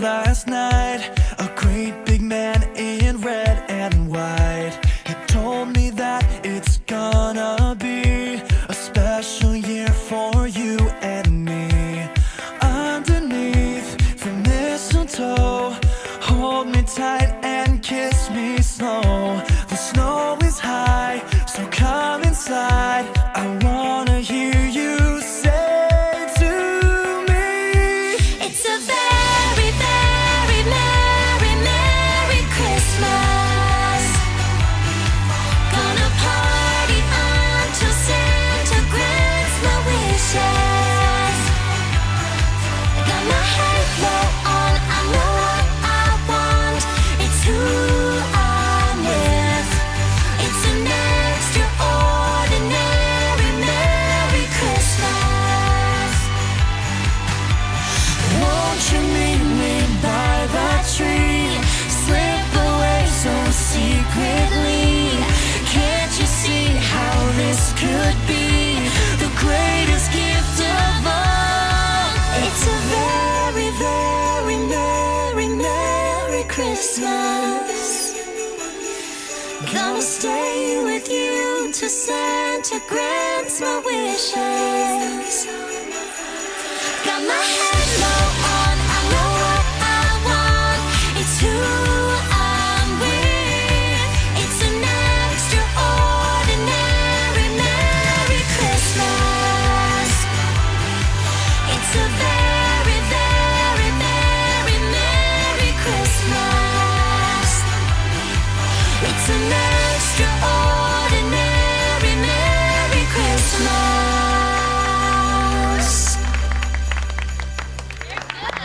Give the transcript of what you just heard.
'cause last night a great big man in red and white, he told me that it's gonna be a special year for you and me. Underneath the mistletoe, hold me tight and kiss me slow. The snow is high, so come inside. I wanna hear you say to me, it's a very, very merry, merry Christmas. Gonna party until Santa grants my wishes. Got my head low on, I know what I want. It's who I'm with. It's an extraordinary Merry Christmas. won't you meet me by that tree? Slip away so secretly. Can't you see how this could be the greatest gift of all? It's a very, very merry, merry Christmas. Gonna stay with you till Santa grants my wishes. Got my head low